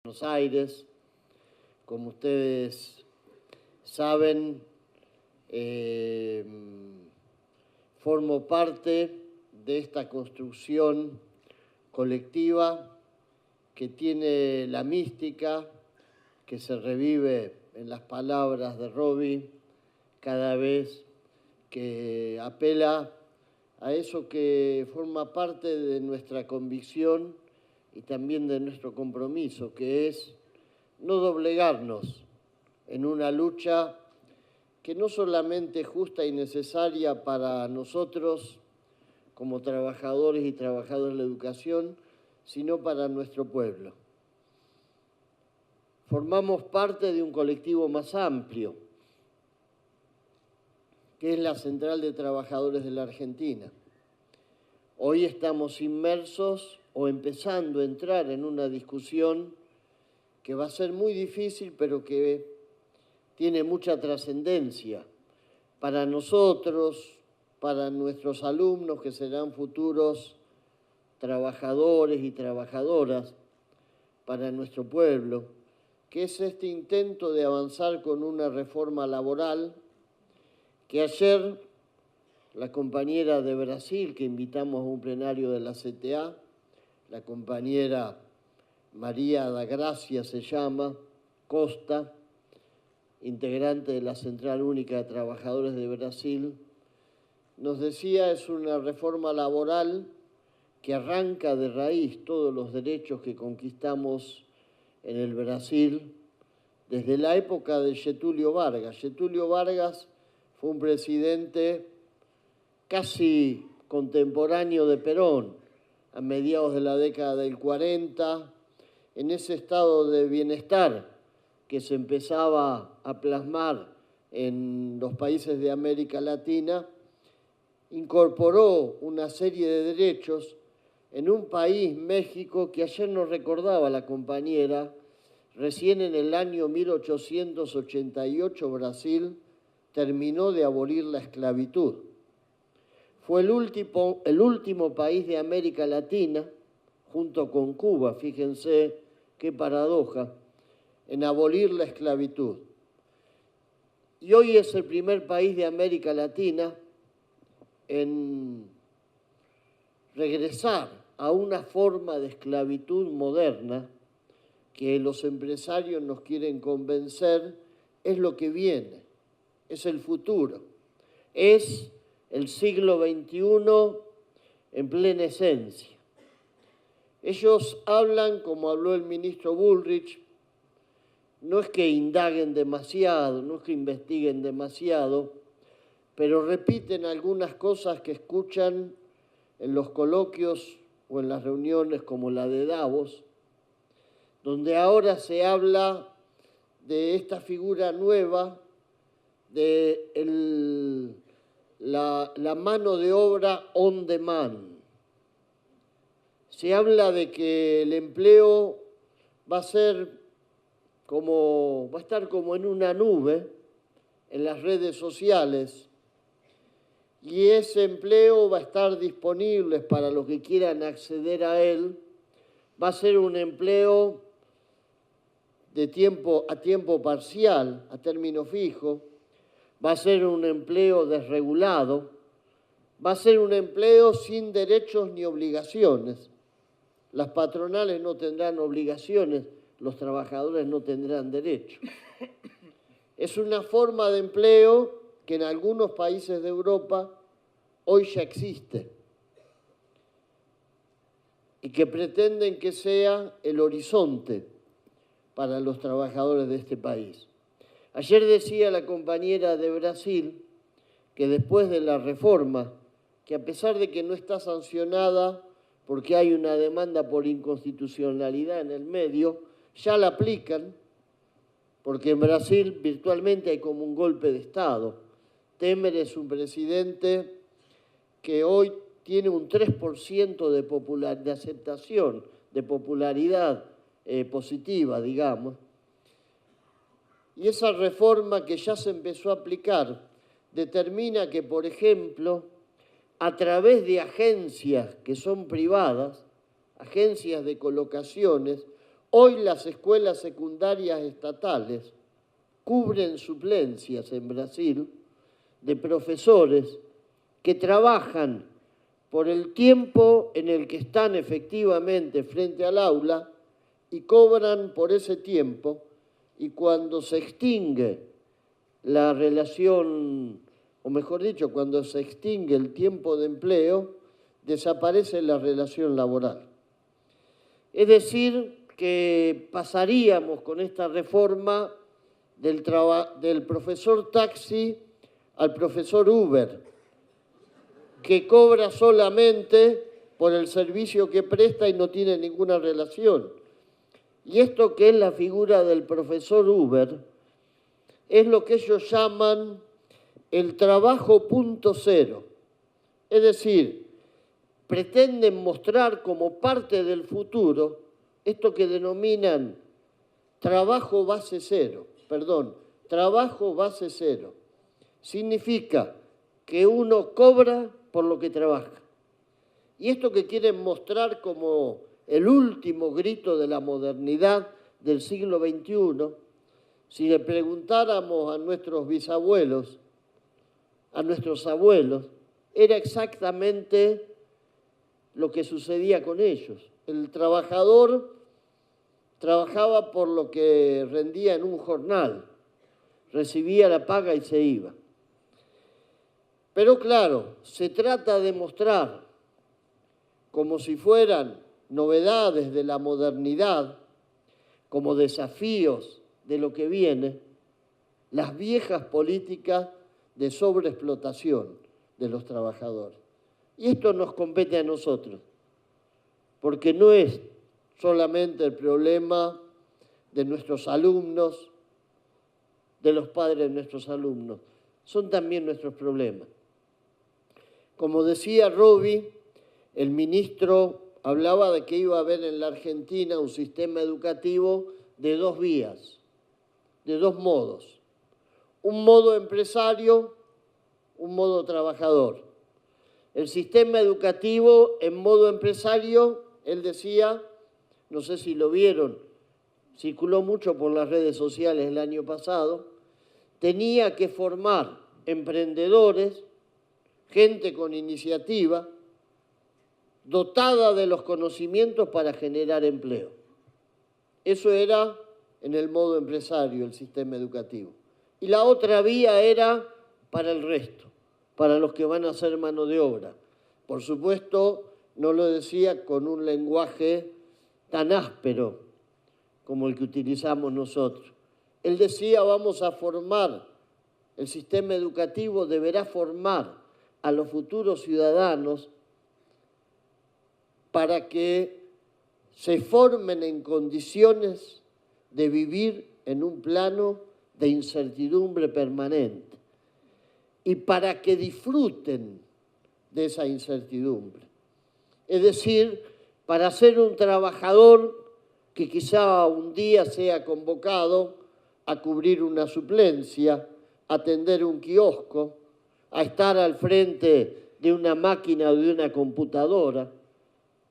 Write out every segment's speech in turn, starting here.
Buenos Aires. Como ustedes saben, formo parte de esta construcción colectiva que tiene la mística, que se revive en las palabras de Robbie cada vez que apela a eso que forma parte de nuestra convicción y también de nuestro compromiso, que es no doblegarnos en una lucha que no solamente es justa y necesaria para nosotros como trabajadores y trabajadoras de la educación, sino para nuestro pueblo. Formamos parte de un colectivo más amplio, que es la Central de Trabajadores de la Argentina. Hoy estamos inmersos o empezando a entrar en una discusión que va a ser muy difícil, pero que tiene mucha trascendencia para nosotros, para nuestros alumnos que serán futuros trabajadores y trabajadoras, para nuestro pueblo, que es este intento de avanzar con una reforma laboral que ayer la compañera de Brasil, que invitamos a un plenario de la CTA, la compañera María da Gracia se llama, Costa, integrante de la Central Única de Trabajadores de Brasil, nos decía es una reforma laboral que arranca de raíz todos los derechos que conquistamos en el Brasil desde la época de Getúlio Vargas. Getúlio Vargas fue un presidente casi contemporáneo de Perón, a mediados de la década del 40, en ese estado de bienestar que se empezaba a plasmar en los países de América Latina, incorporó una serie de derechos en un país, México, que ayer nos recordaba la compañera, recién en el año 1888 Brasil terminó de abolir la esclavitud. Fue el último país de América Latina, junto con Cuba, fíjense qué paradoja, en abolir la esclavitud. Y hoy es el primer país de América Latina en regresar a una forma de esclavitud moderna que los empresarios nos quieren convencer es lo que viene, es el futuro, es el siglo XXI en plena esencia. Ellos hablan, como habló el ministro Bullrich, no es que indaguen demasiado, no es que investiguen demasiado, pero repiten algunas cosas que escuchan en los coloquios o en las reuniones como la de Davos, donde ahora se habla de esta figura nueva de la mano de obra on demand. Se habla de que el empleo va a estar como en una nube en las redes sociales y ese empleo va a estar disponible para los que quieran acceder a él. Va a ser un empleo a tiempo parcial, a término fijo, va a ser un empleo desregulado, va a ser un empleo sin derechos ni obligaciones. Las patronales no tendrán obligaciones, los trabajadores no tendrán derechos. Es una forma de empleo que en algunos países de Europa hoy ya existe y que pretenden que sea el horizonte para los trabajadores de este país. Ayer decía la compañera de Brasil que después de la reforma, que a pesar de que no está sancionada porque hay una demanda por inconstitucionalidad en el medio, ya la aplican, porque en Brasil virtualmente hay como un golpe de Estado. Temer es un presidente que hoy tiene un 3% de aceptación, de popularidad positiva, digamos. Y esa reforma que ya se empezó a aplicar determina que, por ejemplo, a través de agencias que son privadas, agencias de colocaciones, Hoy las escuelas secundarias estatales cubren suplencias en Brasil de profesores que trabajan por el tiempo en el que están efectivamente frente al aula y cobran por ese tiempo, y cuando se extingue la relación, o mejor dicho, cuando se extingue el tiempo de empleo, desaparece la relación laboral. Es decir, que pasaríamos con esta reforma del profesor taxi al profesor Uber, que cobra solamente por el servicio que presta y no tiene ninguna relación. Y esto que es la figura del profesor Uber es lo que ellos llaman el trabajo punto cero. Es decir, pretenden mostrar como parte del futuro esto que denominan trabajo base cero. Trabajo base cero. Significa que uno cobra por lo que trabaja. Y esto que quieren mostrar como el último grito de la modernidad del siglo XXI, si le preguntáramos a nuestros bisabuelos, a nuestros abuelos, era exactamente lo que sucedía con ellos. El trabajador trabajaba por lo que rendía en un jornal, recibía la paga y se iba. Pero claro, se trata de mostrar, como si fueran novedades de la modernidad, como desafíos de lo que viene, las viejas políticas de sobreexplotación de los trabajadores. Y esto nos compete a nosotros, porque no es solamente el problema de nuestros alumnos, de los padres de nuestros alumnos, son también nuestros problemas. Como decía Robi, el ministro hablaba de que iba a haber en la Argentina un sistema educativo de dos vías, de dos modos. Un modo empresario, un modo trabajador. El sistema educativo en modo empresario, él decía, no sé si lo vieron, circuló mucho por las redes sociales el año pasado, tenía que formar emprendedores, gente con iniciativa, dotada de los conocimientos para generar empleo. Eso era en el modo empresario, el sistema educativo. Y la otra vía era para el resto, para los que van a hacer mano de obra. Por supuesto, no lo decía con un lenguaje tan áspero como el que utilizamos nosotros. Él decía, vamos a formar, el sistema educativo deberá formar a los futuros ciudadanos para que se formen en condiciones de vivir en un plano de incertidumbre permanente y para que disfruten de esa incertidumbre. Es decir, para ser un trabajador que quizá un día sea convocado a cubrir una suplencia, a atender un kiosco, a estar al frente de una máquina o de una computadora,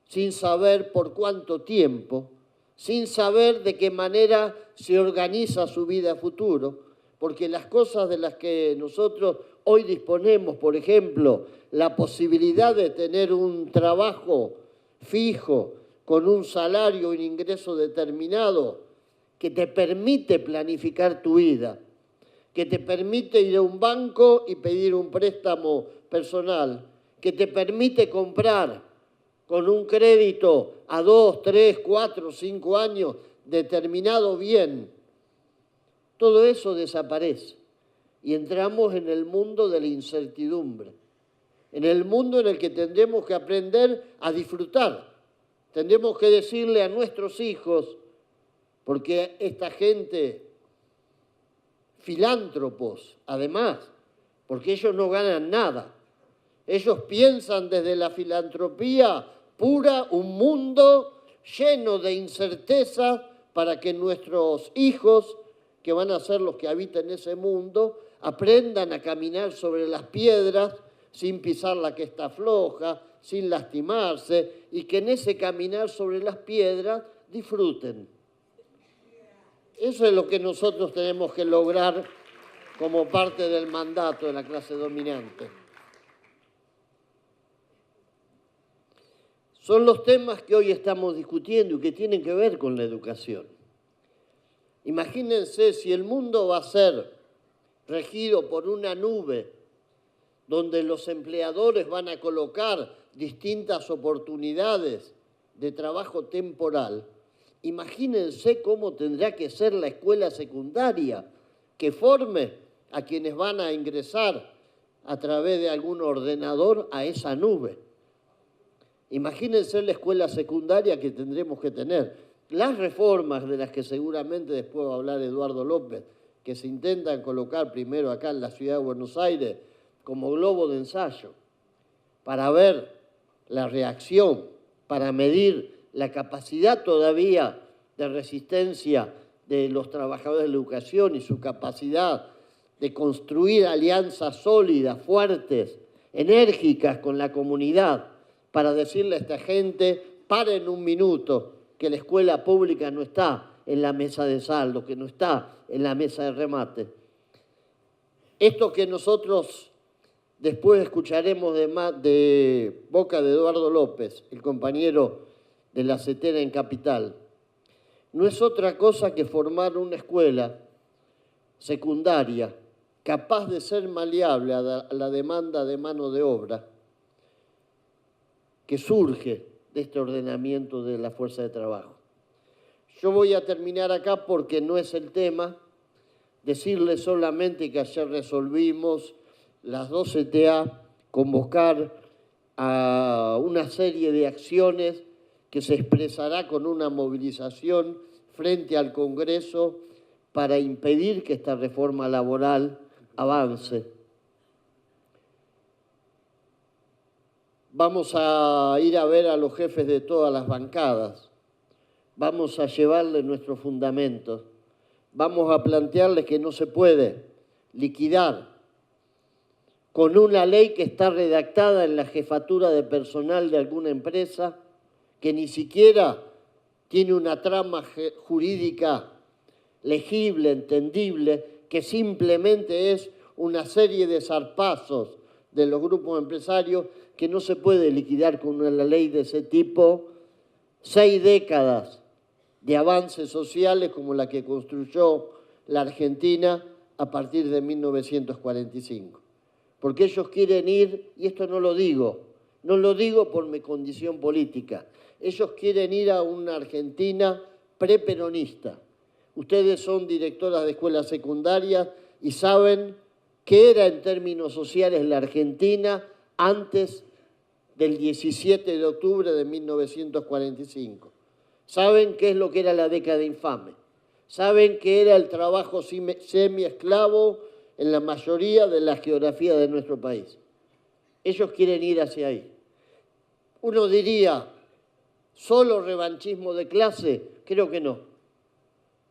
sin saber por cuánto tiempo, sin saber de qué manera se organiza su vida futuro, porque las cosas de las que nosotros hoy disponemos, por ejemplo, la posibilidad de tener un trabajo fijo, con un salario, un ingreso determinado, que te permite planificar tu vida, que te permite ir a un banco y pedir un préstamo personal, que te permite comprar con un crédito a 2, 3, 4, 5 años determinado bien. Todo eso desaparece y entramos en el mundo de la incertidumbre, en el mundo en el que tendremos que aprender a disfrutar. Tendremos que decirle a nuestros hijos, porque esta gente, filántropos, además, porque ellos no ganan nada. Ellos piensan desde la filantropía pura un mundo lleno de incerteza para que nuestros hijos, que van a ser los que habiten ese mundo, aprendan a caminar sobre las piedras sin pisar la que está floja, sin lastimarse, y que en ese caminar sobre las piedras disfruten. Eso es lo que nosotros tenemos que lograr como parte del mandato de la clase dominante. Son los temas que hoy estamos discutiendo y que tienen que ver con la educación. Imagínense si el mundo va a ser regido por una nube donde los empleadores van a colocar distintas oportunidades de trabajo temporal. Imagínense cómo tendrá que ser la escuela secundaria que forme a quienes van a ingresar a través de algún ordenador a esa nube. Imagínense la escuela secundaria que tendremos que tener. Las reformas de las que seguramente después va a hablar Eduardo López, que se intentan colocar primero acá en la ciudad de Buenos Aires como globo de ensayo, para ver la reacción, para medir la capacidad todavía de resistencia de los trabajadores de la educación y su capacidad de construir alianzas sólidas, fuertes, enérgicas con la comunidad, para decirle a esta gente, paren un minuto, que la escuela pública no está en la mesa de saldo, que no está en la mesa de remate. Esto que nosotros después escucharemos de boca de Eduardo López, el compañero de la CETERA en Capital, no es otra cosa que formar una escuela secundaria capaz de ser maleable a la demanda de mano de obra que surge de este ordenamiento de la fuerza de trabajo. Yo voy a terminar acá porque no es el tema, decirles solamente que ayer resolvimos las dos CTA convocar a una serie de acciones que se expresará con una movilización frente al Congreso para impedir que esta reforma laboral avance. Vamos a ir a ver a los jefes de todas las bancadas, vamos a llevarles nuestros fundamentos, vamos a plantearles que no se puede liquidar con una ley que está redactada en la jefatura de personal de alguna empresa, que ni siquiera tiene una trama jurídica legible, entendible, que simplemente es una serie de zarpazos de los grupos empresarios que no se puede liquidar con una ley de ese tipo. 6 décadas de avances sociales como la que construyó la Argentina a partir de 1945. Porque ellos quieren ir, y esto no lo digo por mi condición política, ellos quieren ir a una Argentina preperonista. Ustedes son directoras de escuelas secundarias y saben qué era en términos sociales la Argentina antes del 17 de octubre de 1945. Saben qué es lo que era la década infame. Saben qué era el trabajo semiesclavo en la mayoría de las geografías de nuestro país. Ellos quieren ir hacia ahí. Uno diría, ¿solo revanchismo de clase? Creo que no.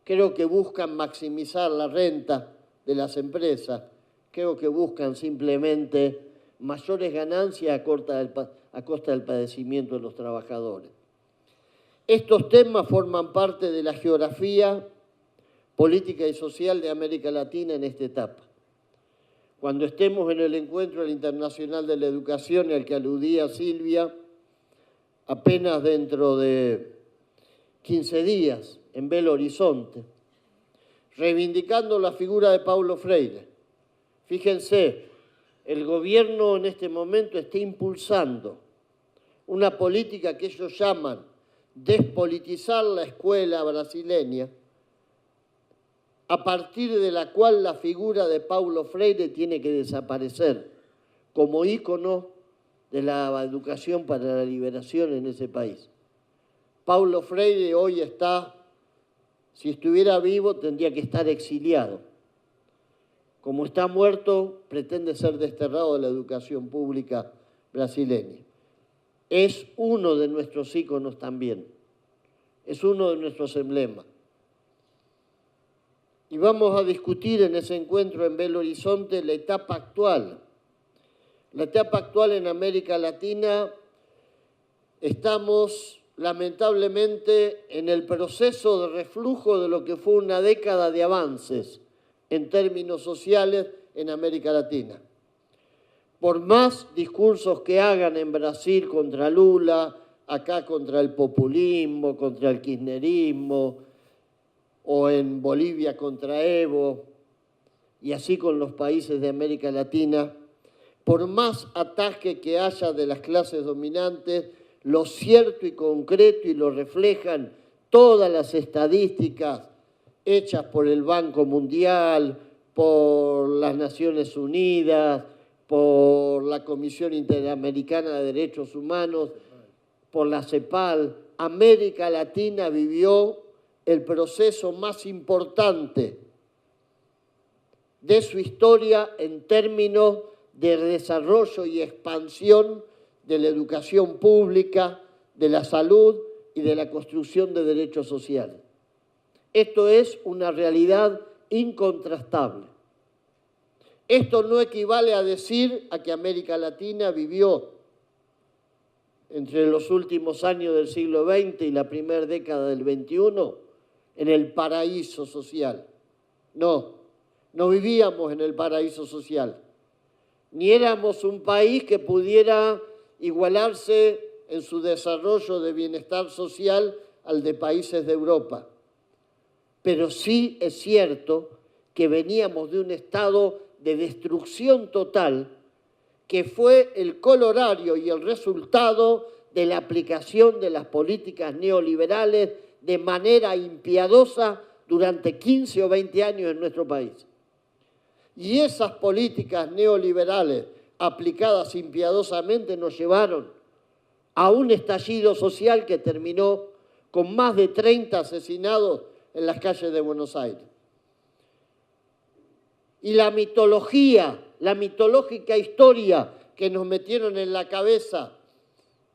Creo que buscan maximizar la renta de las empresas. Creo que buscan simplemente mayores ganancias a costa del padecimiento de los trabajadores. Estos temas forman parte de la geografía política y social de América Latina en esta etapa. Cuando estemos en el Encuentro Internacional de la Educación, al que aludía Silvia, apenas dentro de 15 días, en Belo Horizonte, reivindicando la figura de Paulo Freire. Fíjense, el gobierno en este momento está impulsando una política que ellos llaman despolitizar la escuela brasileña, a partir de la cual la figura de Paulo Freire tiene que desaparecer como ícono de la educación para la liberación en ese país. Paulo Freire hoy está, si estuviera vivo, tendría que estar exiliado. Como está muerto, pretende ser desterrado de la educación pública brasileña. Es uno de nuestros íconos también, es uno de nuestros emblemas. Y vamos a discutir en ese encuentro en Belo Horizonte la etapa actual. La etapa actual en América Latina, estamos lamentablemente, en el proceso de reflujo de lo que fue una década de avances en términos sociales en América Latina. Por más discursos que hagan en Brasil contra Lula, acá contra el populismo, contra el kirchnerismo, o en Bolivia contra Evo, y así con los países de América Latina, por más ataque que haya de las clases dominantes, lo cierto y concreto, y lo reflejan todas las estadísticas hechas por el Banco Mundial, por las Naciones Unidas, por la Comisión Interamericana de Derechos Humanos, por la CEPAL, América Latina vivió el proceso más importante de su historia en términos de desarrollo y expansión de la educación pública, de la salud y de la construcción de derechos sociales. Esto es una realidad incontrastable. Esto no equivale a decir a que América Latina vivió entre los últimos años del siglo XX y la primera década del XXI en el paraíso social. No, no vivíamos en el paraíso social. Ni éramos un país que pudiera igualarse en su desarrollo de bienestar social al de países de Europa. Pero sí es cierto que veníamos de un estado de destrucción total que fue el colorario y el resultado de la aplicación de las políticas neoliberales de manera impiadosa durante 15 o 20 años en nuestro país. Y esas políticas neoliberales aplicadas impiadosamente nos llevaron a un estallido social que terminó con más de 30 asesinados en las calles de Buenos Aires. Y la mitología, la mitológica historia que nos metieron en la cabeza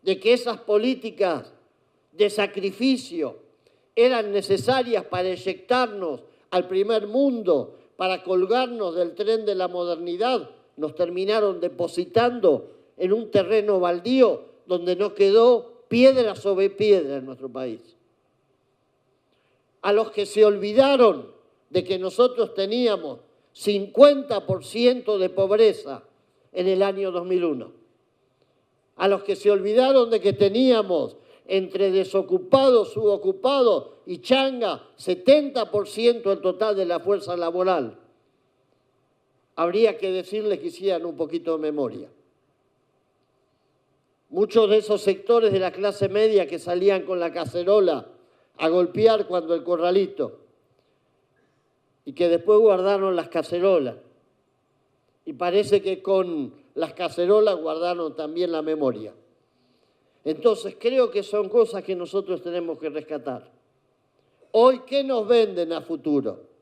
de que esas políticas de sacrificio eran necesarias para eyectarnos al primer mundo, para colgarnos del tren de la modernidad, nos terminaron depositando en un terreno baldío donde no quedó piedra sobre piedra en nuestro país. A los que se olvidaron de que nosotros teníamos 50% de pobreza en el año 2001. A los que se olvidaron de que teníamos entre desocupados, subocupados y changa 70% el total de la fuerza laboral. Habría que decirles que hicieran un poquito de memoria. Muchos de esos sectores de la clase media que salían con la cacerola a golpear cuando el corralito y que después guardaron las cacerolas. Y parece que con las cacerolas guardaron también la memoria. Entonces creo que son cosas que nosotros tenemos que rescatar. Hoy, ¿qué nos venden a futuro?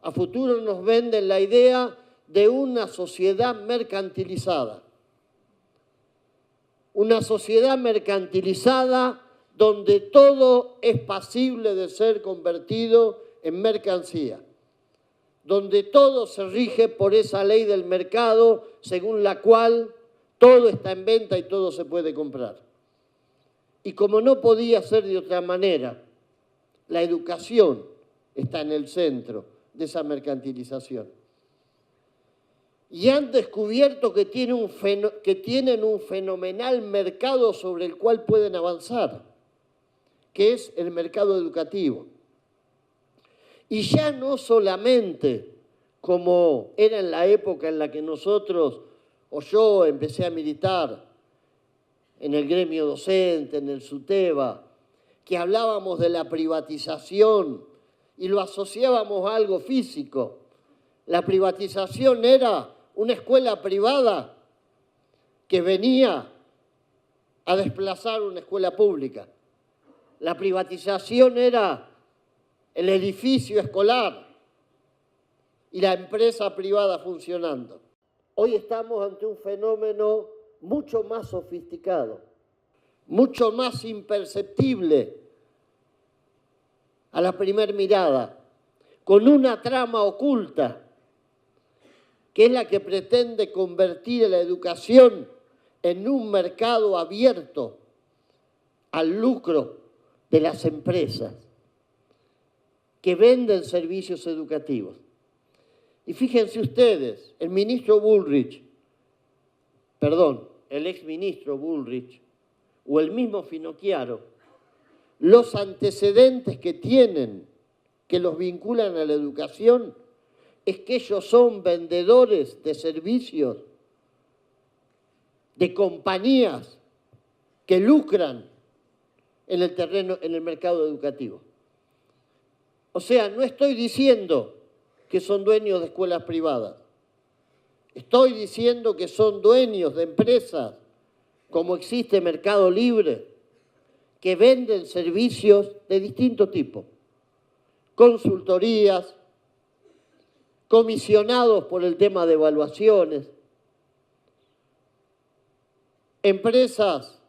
A futuro nos venden la idea de una sociedad mercantilizada. Una sociedad mercantilizada donde todo es pasible de ser convertido en mercancía, donde todo se rige por esa ley del mercado según la cual todo está en venta y todo se puede comprar. Y como no podía ser de otra manera, la educación está en el centro de esa mercantilización. Y han descubierto que tienen un fenomenal mercado sobre el cual pueden avanzar, que es el mercado educativo. Y ya no solamente como era en la época en la que nosotros, o yo empecé a militar en el gremio docente, en el SUTEBA, que hablábamos de la privatización y lo asociábamos a algo físico. La privatización era una escuela privada que venía a desplazar una escuela pública. La privatización era el edificio escolar y la empresa privada funcionando. Hoy estamos ante un fenómeno mucho más sofisticado, mucho más imperceptible a la primera mirada, con una trama oculta, que es la que pretende convertir la educación en un mercado abierto al lucro de las empresas que venden servicios educativos. Y fíjense ustedes, el ministro Bullrich, el exministro Bullrich, o el mismo Finocchiaro, los antecedentes que tienen, que los vinculan a la educación, es que ellos son vendedores de servicios, de compañías que lucran en el terreno, en el mercado educativo. O sea, no estoy diciendo que son dueños de escuelas privadas. Estoy diciendo que son dueños de empresas, como existe Mercado Libre, que venden servicios de distinto tipo. Consultorías, comisionados por el tema de evaluaciones, empresas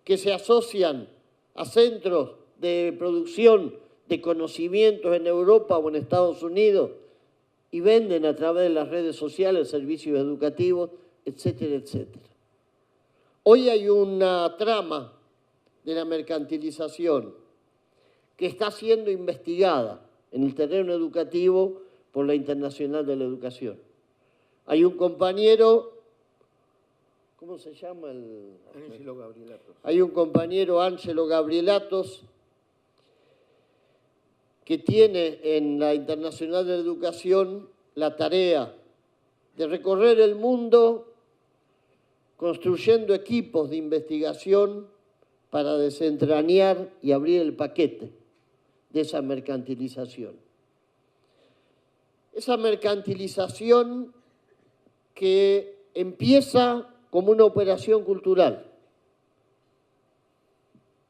que se asocian a centros de producción de conocimientos en Europa o en Estados Unidos y venden a través de las redes sociales servicios educativos, etcétera, etcétera. Hoy hay una trama de la mercantilización que está siendo investigada en el terreno educativo por la Internacional de la Educación. Hay un compañero, ¿cómo se llama? Ángelo Gabrielatos. Hay un compañero, Ángelo Gabrielatos, que tiene en la Internacional de la Educación la tarea de recorrer el mundo construyendo equipos de investigación para desentrañar y abrir el paquete de esa mercantilización. Esa mercantilización que empieza como una operación cultural,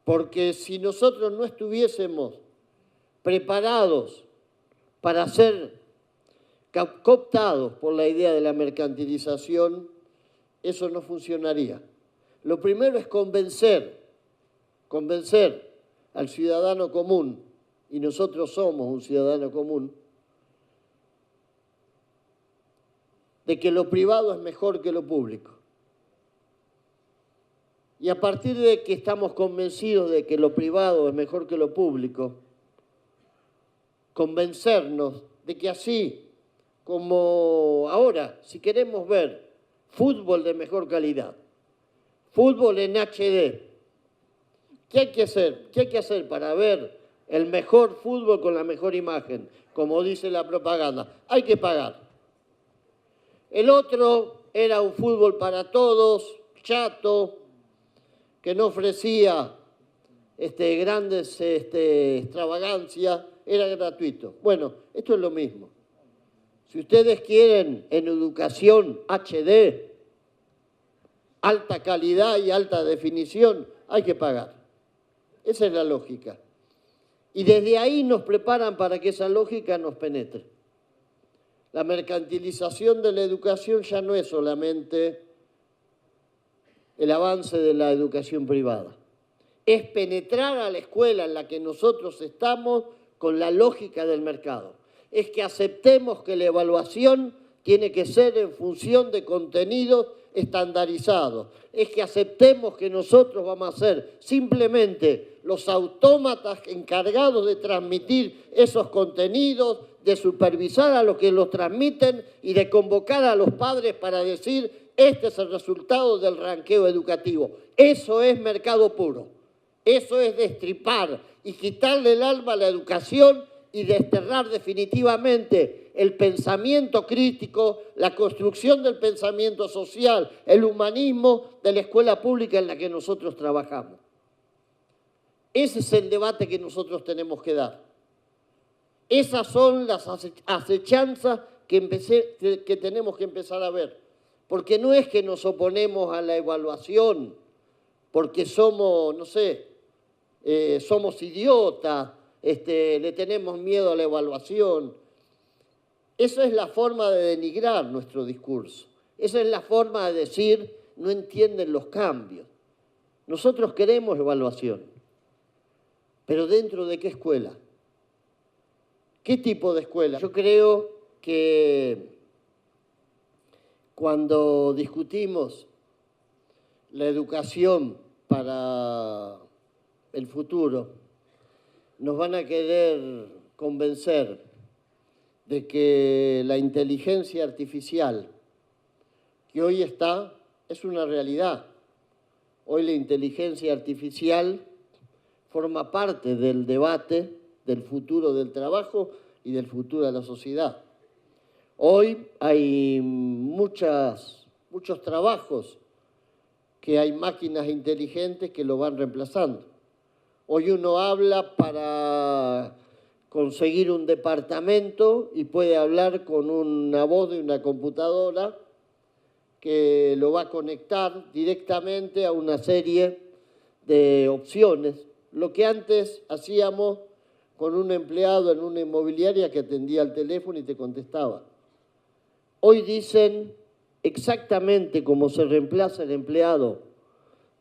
porque si nosotros no estuviésemos preparados para ser cooptados por la idea de la mercantilización, eso no funcionaría. Lo primero es convencer al ciudadano común, y nosotros somos un ciudadano común, de que lo privado es mejor que lo público. Y a partir de que estamos convencidos de que lo privado es mejor que lo público, convencernos de que así como ahora, si queremos ver fútbol de mejor calidad, fútbol en HD, ¿qué hay que hacer? ¿Qué hay que hacer para ver el mejor fútbol con la mejor imagen? Como dice la propaganda, hay que pagar. El otro era un fútbol para todos, chato, que no ofrecía grandes extravagancias, era gratuito. Bueno, esto es lo mismo. Si ustedes quieren en educación HD, alta calidad y alta definición, hay que pagar. Esa es la lógica. Y desde ahí nos preparan para que esa lógica nos penetre. La mercantilización de la educación ya no es solamente el avance de la educación privada. Es penetrar a la escuela en la que nosotros estamos con la lógica del mercado. Es que aceptemos que la evaluación tiene que ser en función de contenidos estandarizados. Es que aceptemos que nosotros vamos a ser simplemente los autómatas encargados de transmitir esos contenidos, de supervisar a los que los transmiten y de convocar a los padres para decir este es el resultado del ranqueo educativo. Eso es mercado puro. Eso es destripar y quitarle el alma a la educación y desterrar definitivamente el pensamiento crítico, la construcción del pensamiento social, el humanismo de la escuela pública en la que nosotros trabajamos. Ese es el debate que nosotros tenemos que dar. Esas son las acechanzas que tenemos que empezar a ver. Porque no es que nos oponemos a la evaluación, porque somos, no sé, somos idiotas, le tenemos miedo a la evaluación. Esa es la forma de denigrar nuestro discurso. Esa es la forma de decir, no entienden los cambios. Nosotros queremos evaluación, pero ¿dentro de qué escuela? ¿Qué tipo de escuela? Yo creo que cuando discutimos la educación para el futuro, nos van a querer convencer de que la inteligencia artificial que hoy está es una realidad. Hoy la inteligencia artificial forma parte del debate del futuro del trabajo y del futuro de la sociedad. Hoy hay muchos trabajos que hay máquinas inteligentes que lo van reemplazando. Hoy uno habla para conseguir un departamento y puede hablar con una voz de una computadora que lo va a conectar directamente a una serie de opciones. Lo que antes hacíamos con un empleado en una inmobiliaria que atendía al teléfono y te contestaba. Hoy dicen exactamente cómo se reemplaza el empleado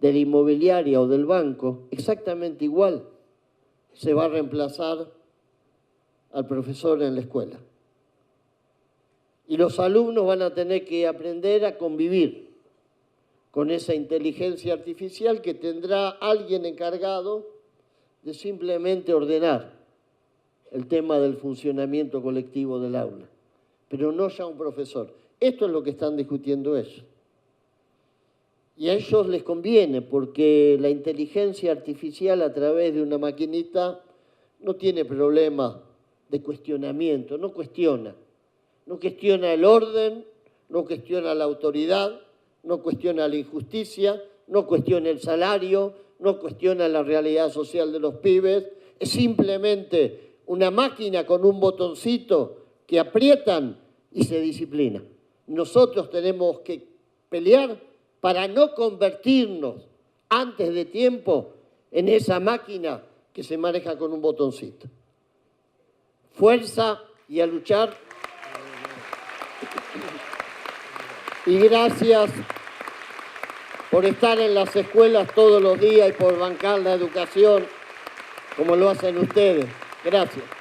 de la inmobiliaria o del banco, exactamente igual se va a reemplazar al profesor en la escuela. Y los alumnos van a tener que aprender a convivir con esa inteligencia artificial que tendrá alguien encargado de simplemente ordenar el tema del funcionamiento colectivo del aula, pero no ya un profesor. Esto es lo que están discutiendo ellos. Y a ellos les conviene porque la inteligencia artificial a través de una maquinita no tiene problema de cuestionamiento, no cuestiona el orden, no cuestiona la autoridad, no cuestiona la injusticia, no cuestiona el salario, no cuestiona la realidad social de los pibes, es simplemente una máquina con un botoncito que aprietan y se disciplina. Nosotros tenemos que pelear para no convertirnos antes de tiempo en esa máquina que se maneja con un botoncito. Fuerza y a luchar. Y gracias por estar en las escuelas todos los días y por bancar la educación como lo hacen ustedes. Gracias.